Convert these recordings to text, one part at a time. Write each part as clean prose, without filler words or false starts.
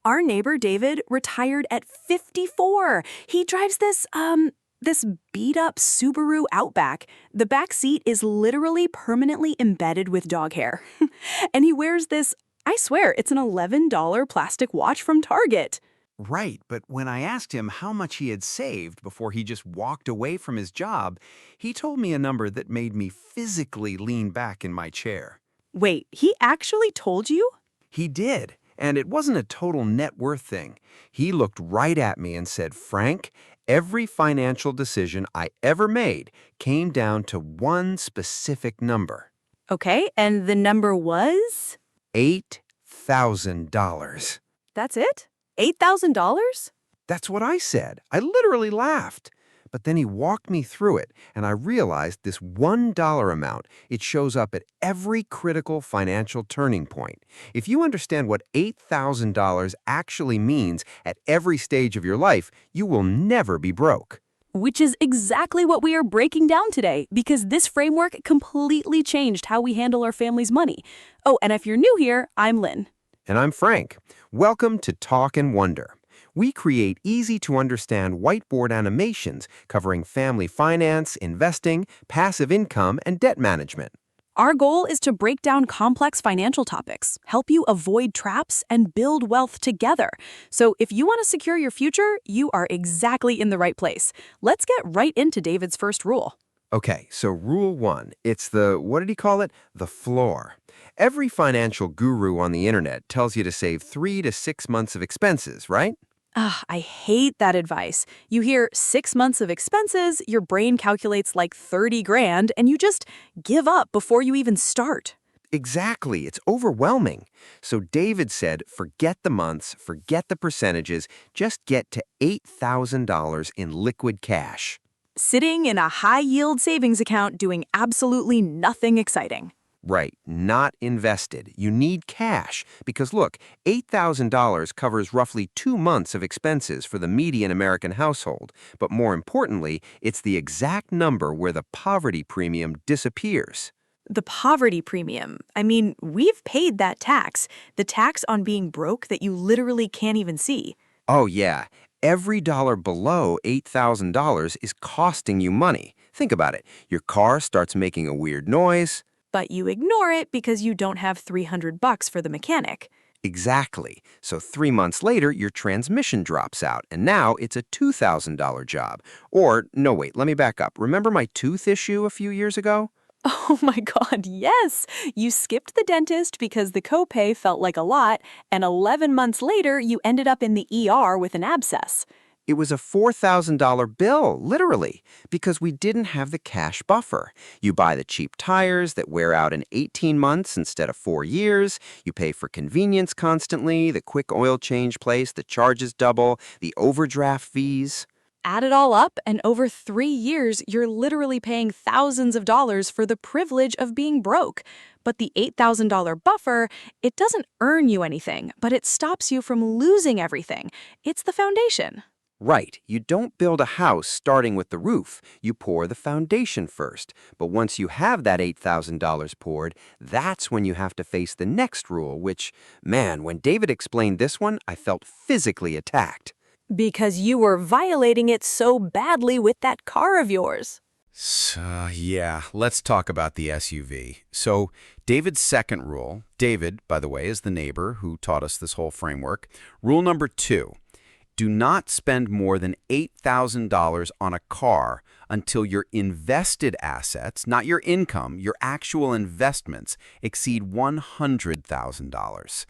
Our neighbor David retired at 54. He drives this beat-up Subaru Outback. The back seat is literally permanently embedded with dog hair. And he wears this, I swear, it's an $11 plastic watch from Target. Right, but when I asked him how much he had saved before he just walked away from his job, he told me a number that made me physically lean back in my chair. Wait, he actually told you? He did, and it wasn't a total net worth thing. He looked right at me and said, "Frank, every financial decision I ever made came down to one specific number. Okay, and the number was? $8,000. That's it? $8,000? That's what I said. I literally laughed. But then he walked me through it, and I realized this $1 amount, it shows up at every critical financial turning point. If you understand what $8,000 actually means at every stage of your life, you will never be broke. Which is exactly what we are breaking down today, because this framework completely changed how we handle our family's money. Oh, and if you're new here, I'm Lynn. And I'm Frank. Welcome to Talk and Wonder. We create easy-to-understand whiteboard animations covering family finance, investing, passive income, and debt management. Our goal is to break down complex financial topics, help you avoid traps, and build wealth together. So if you want to secure your future, you are exactly in the right place. Let's get right into David's first rule. Okay, so rule one, it's what did he call it? The floor. Every financial guru on the internet tells you to save 3 to 6 months of expenses, right? I hate that advice. You hear 6 months of expenses, your brain calculates like 30 grand, and you just give up before you even start. Exactly, it's overwhelming. So David said, forget the months, forget the percentages, just get to $8,000 in liquid cash. Sitting in a high-yield savings account doing absolutely nothing exciting. Right, not invested. You need cash because look, $8,000 covers roughly 2 months of expenses for the median American household. But more importantly, it's the exact number where the poverty premium disappears. The poverty premium. I mean, we've paid that tax. The tax on being broke that you literally can't even see. Oh yeah, every dollar below $8,000 is costing you money. Think about it. Your car starts making a weird noise. But you ignore it because you don't have $300 for the mechanic. Exactly. So 3 months later, your transmission drops out, and now it's a $2,000 job. Or, no wait, let me back up. Remember my tooth issue a few years ago? Oh my God, yes! You skipped the dentist because the copay felt like a lot, and 11 months later, you ended up in the ER with an abscess. It was a $4,000 bill, literally, because we didn't have the cash buffer. You buy the cheap tires that wear out in 18 months instead of 4 years. You pay for convenience constantly, the quick oil change place that charges double, the overdraft fees. Add it all up, and over 3 years, you're literally paying thousands of dollars for the privilege of being broke. But the $8,000 buffer, it doesn't earn you anything, but it stops you from losing everything. It's the foundation. Right, you don't build a house starting with the roof. You pour the foundation first. But once you have that $8,000 poured, that's when you have to face the next rule, which, man, when David explained this one, I felt physically attacked. Because you were violating it so badly with that car of yours. Yeah, let's talk about the SUV. So, David's second rule, David, by the way, is the neighbor who taught us this whole framework. Rule number 2. Do not spend more than $8,000 on a car until your invested assets, not your income, your actual investments, exceed $100,000.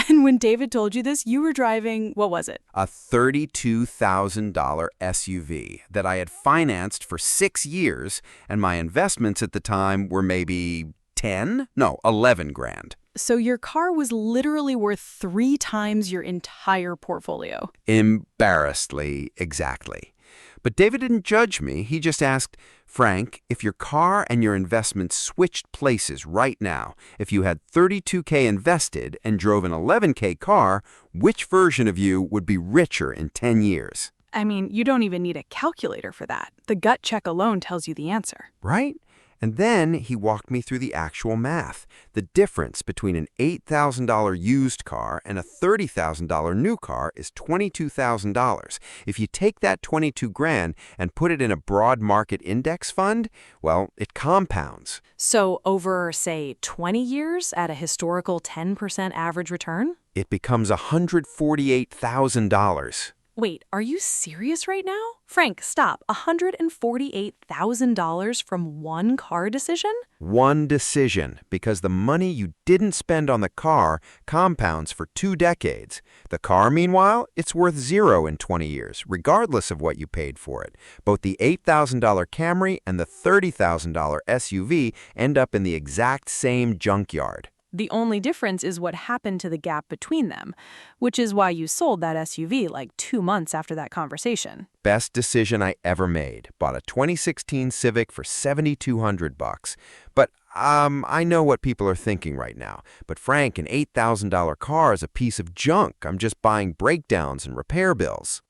And when David told you this, you were driving, what was it? A $32,000 SUV that I had financed for 6 years, and my investments at the time were maybe 11 grand. So your car was literally worth 3 times your entire portfolio. Embarrassedly, exactly. But David didn't judge me. He just asked, Frank, if your car and your investments switched places right now, if you had $32K invested and drove an $11K car, which version of you would be richer in 10 years? I mean, you don't even need a calculator for that. The gut check alone tells you the answer. Right? And then he walked me through the actual math. The difference between an $8,000 used car and a $30,000 new car is $22,000. If you take that 22 grand and put it in a broad market index fund, well, it compounds. So over, say, 20 years at a historical 10% average return? It becomes $148,000. Wait, are you serious right now? Frank, stop. $148,000 from one car decision? One decision, because the money you didn't spend on the car compounds for 2 decades. The car, meanwhile, it's worth zero in 20 years, regardless of what you paid for it. Both the $8,000 Camry and the $30,000 SUV end up in the exact same junkyard. The only difference is what happened to the gap between them, which is why you sold that SUV like 2 months after that conversation. Best decision I ever made. Bought a 2016 Civic for $7,200. But I know what people are thinking right now. But Frank, an $8,000 car is a piece of junk. I'm just buying breakdowns and repair bills.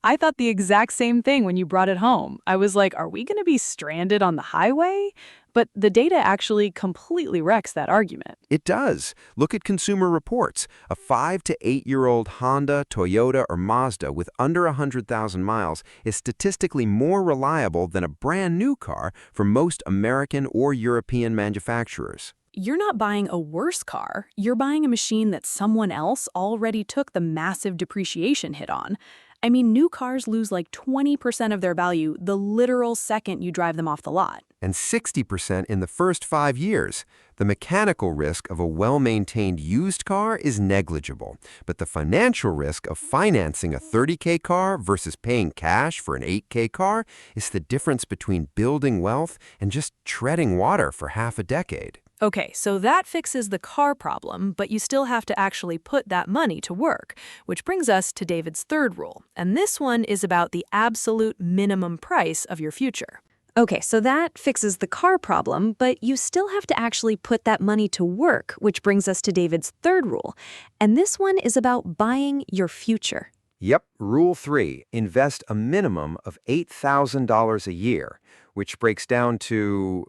I thought the exact same thing when you brought it home. I was like, are we going to be stranded on the highway? But the data actually completely wrecks that argument. It does. Look at Consumer Reports. A 5 to 8-year-old Honda, Toyota, or Mazda with under 100,000 miles is statistically more reliable than a brand new car from most American or European manufacturers. You're not buying a worse car. You're buying a machine that someone else already took the massive depreciation hit on. I mean, new cars lose like 20% of their value the literal second you drive them off the lot. And 60% in the first 5 years. The mechanical risk of a well-maintained used car is negligible, but the financial risk of financing a $30K car versus paying cash for an $8K car is the difference between building wealth and just treading water for half a decade. Okay, so that fixes the car problem, but you still have to actually put that money to work, which brings us to David's third rule. And this one is about the absolute minimum price of your future. Okay, so that fixes the car problem, but you still have to actually put that money to work, which brings us to David's third rule. And this one is about buying your future. Yep, Rule 3, invest a minimum of $8,000 a year, which breaks down to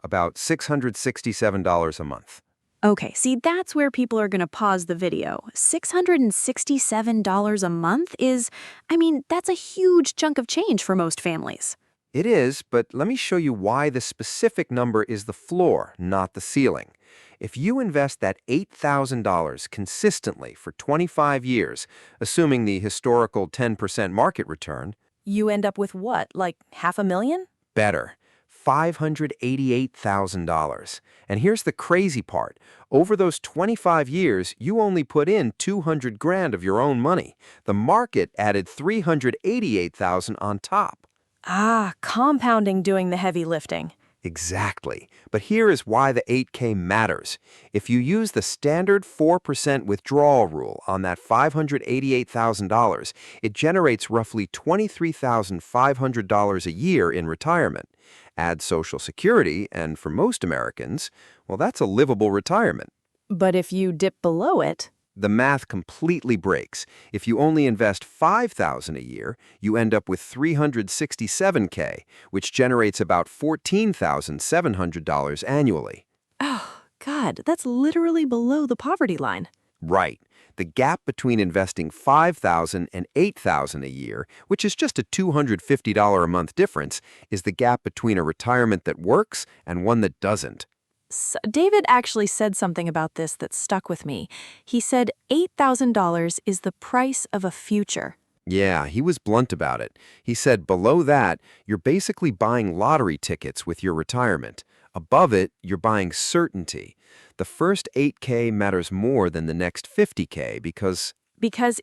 about $667 a month. Okay, see, that's where people are going to pause the video. $667 a month is, that's a huge chunk of change for most families. It is, but let me show you why the specific number is the floor, not the ceiling. If you invest that $8,000 consistently for 25 years, assuming the historical 10% market return, you end up with what, like $500,000? Better, $588,000. And here's the crazy part. Over those 25 years, you only put in $200 grand of your own money. The market added $388,000 on top. Ah, compounding doing the heavy lifting. Exactly. But here is why the 8K matters. If you use the standard 4% withdrawal rule on that $588,000, it generates roughly $23,500 a year in retirement. Add Social Security, and for most Americans, well, that's a livable retirement. But if you dip below it, the math completely breaks. If you only invest $5,000 a year, you end up with $367K, which generates about $14,700 annually. oh, God, that's literally below the poverty line. Right. The gap between investing $5,000 and $8,000 a year, which is just a $250 a month difference, is the gap between a retirement that works and one that doesn't. So David actually said something about this that stuck with me. He said $8,000 is the price of a future. Yeah, he was blunt about it. He said below that, you're basically buying lottery tickets with your retirement. Above it, you're buying certainty. The first 8K matters more than the next 50K because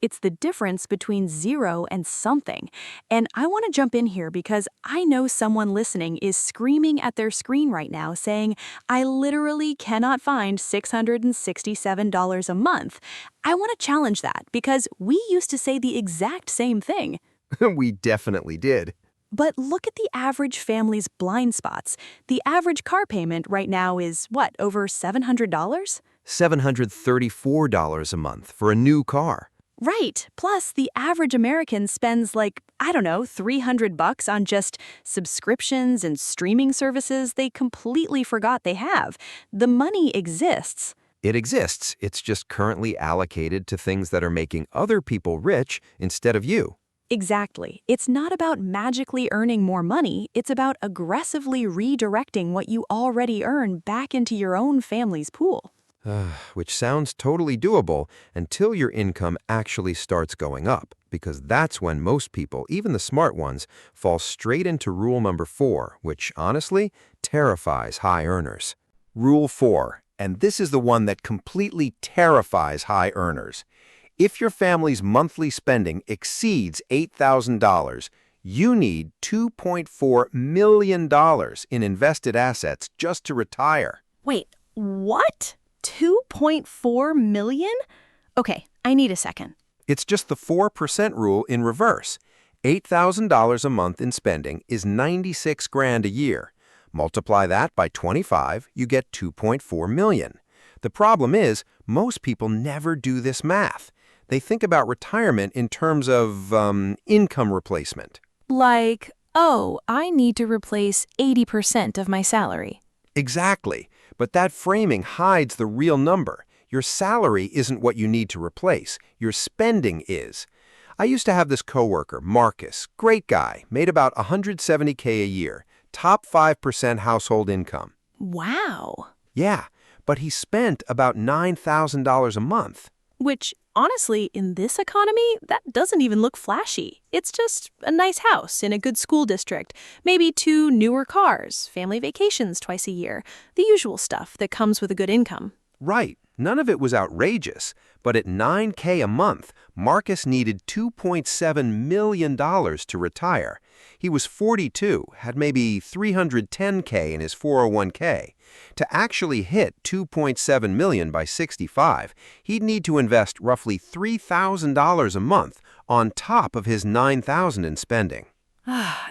it's the difference between zero and something. And I want to jump in here because I know someone listening is screaming at their screen right now saying, I literally cannot find $667 a month. I want to challenge that because we used to say the exact same thing. we definitely did. But look at the average family's blind spots. The average car payment right now is, what, over $700? $734 a month for a new car. Right. Plus, the average American spends like, I don't know, $300 on just subscriptions and streaming services they completely forgot they have. The money exists. It exists. It's just currently allocated to things that are making other people rich instead of you. Exactly. It's not about magically earning more money, it's about aggressively redirecting what you already earn back into your own family's pool. Which sounds totally doable until your income actually starts going up, because that's when most people, even the smart ones, fall straight into rule number 4, which honestly terrifies high earners. Rule 4, and this is the one that completely terrifies high earners. If your family's monthly spending exceeds $8,000, you need $2.4 million in invested assets just to retire. Wait, what? 2.4 million? Okay, I need a second. It's just the 4% rule in reverse. $8,000 a month in spending is 96 grand a year. Multiply that by 25, you get 2.4 million. The problem is, most people never do this math. They think about retirement in terms of income replacement. Like, oh, I need to replace 80% of my salary. Exactly. But that framing hides the real number. Your salary isn't what you need to replace. Your spending is. I used to have this coworker, Marcus, great guy, made about $170K a year, top 5% household income. Wow. Yeah, but he spent about $9,000 a month. Which, honestly, in this economy, that doesn't even look flashy. It's just a nice house in a good school district, maybe 2 newer cars, family vacations twice a year, the usual stuff that comes with a good income. Right. None of it was outrageous, but at $9K a month, Marcus needed $2.7 million to retire. He was 42, had maybe $310K in his 401K. To actually hit $2.7 million by 65, he'd need to invest roughly $3,000 a month on top of his $9,000 in spending.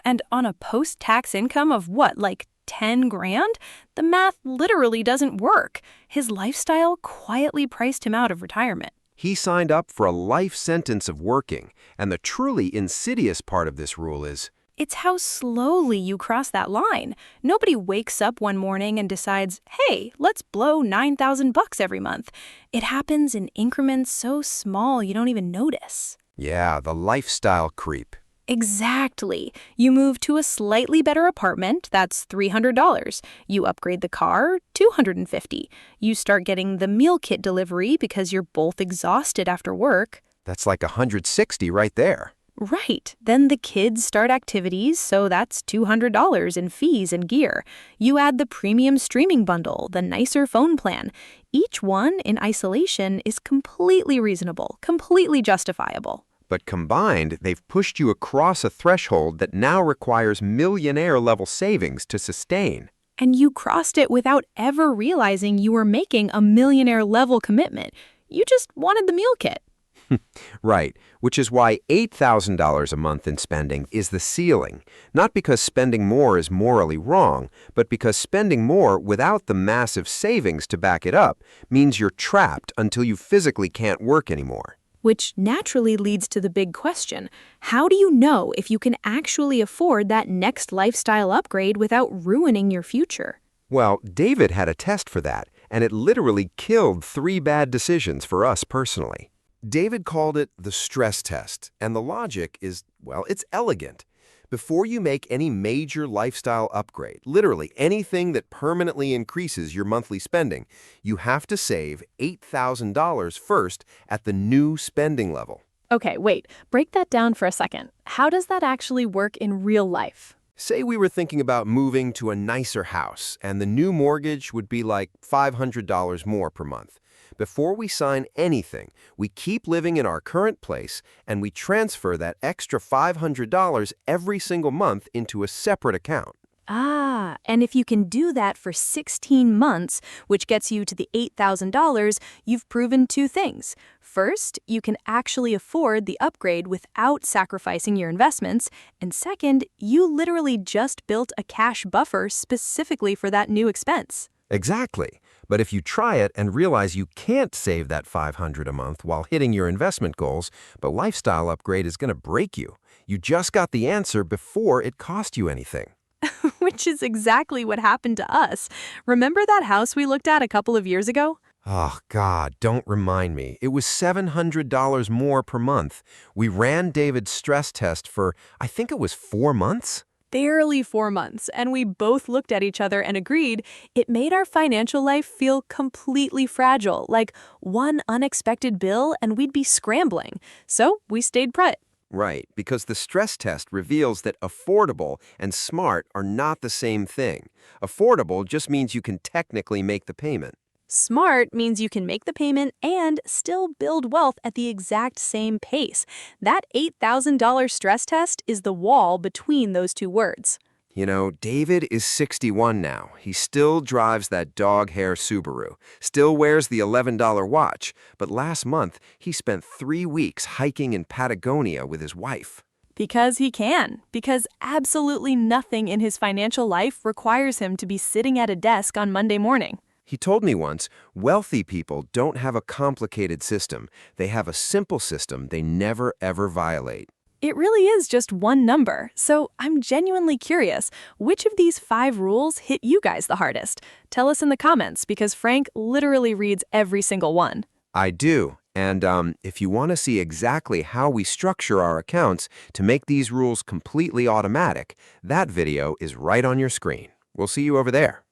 And on a post-tax income of what, like 10 grand? The math literally doesn't work. His lifestyle quietly priced him out of retirement. He signed up for a life sentence of working, and the truly insidious part of this rule is, It's how slowly you cross that line. Nobody wakes up one morning and decides, hey, let's blow $9,000 every month. It happens in increments so small you don't even notice. yeah, the lifestyle creep. Exactly. You move to a slightly better apartment, that's $300. You upgrade the car, $250. You start getting the meal kit delivery because you're both exhausted after work. That's like $160 right there. Right. Then the kids start activities, so that's $200 in fees and gear. You add the premium streaming bundle, the nicer phone plan. Each one in isolation is completely reasonable, completely justifiable. But combined, they've pushed you across a threshold that now requires millionaire-level savings to sustain. And you crossed it without ever realizing you were making a millionaire-level commitment. You just wanted the meal kit. Right, which is why $8,000 a month in spending is the ceiling. Not because spending more is morally wrong, but because spending more without the massive savings to back it up means you're trapped until you physically can't work anymore. Which naturally leads to the big question. How do you know if you can actually afford that next lifestyle upgrade without ruining your future? Well, David had a test for that, and it literally killed 3 bad decisions for us personally. David called it the stress test, and the logic is, well, it's elegant. Before you make any major lifestyle upgrade, literally anything that permanently increases your monthly spending, you have to save $8,000 first at the new spending level. Okay, wait. Break that down for a second. How does that actually work in real life? Say we were thinking about moving to a nicer house, and the new mortgage would be like $500 more per month. Before we sign anything, we keep living in our current place, and we transfer that extra $500 every single month into a separate account. Ah, and if you can do that for 16 months, which gets you to the $8,000, you've proven 2 things. First, you can actually afford the upgrade without sacrificing your investments. And second, you literally just built a cash buffer specifically for that new expense. Exactly. But if you try it and realize you can't save that $500 a month while hitting your investment goals, but lifestyle upgrade is going to break you. You just got the answer before it cost you anything. Which is exactly what happened to us. Remember that house we looked at a couple of years ago? Oh, God, don't remind me. It was $700 more per month. We ran David's stress test for, I think it was 4 months? Barely 4 months, and we both looked at each other and agreed it made our financial life feel completely fragile, like one unexpected bill and we'd be scrambling. So we stayed put. Right, because the stress test reveals that affordable and smart are not the same thing. Affordable just means you can technically make the payment. Smart means you can make the payment and still build wealth at the exact same pace. That $8,000 stress test is the wall between those two words. You know, David is 61 now. He still drives that dog hair Subaru, still wears the $11 watch, but last month he spent 3 weeks hiking in Patagonia with his wife. Because he can. Because absolutely nothing in his financial life requires him to be sitting at a desk on Monday morning. He told me once, wealthy people don't have a complicated system. They have a simple system they never ever violate. It really is just one number, so I'm genuinely curious, which of these 5 rules hit you guys the hardest? Tell us in the comments, because Frank literally reads every single one. I do. And if you want to see exactly how we structure our accounts to make these rules completely automatic, that video is right on your screen. We'll see you over there.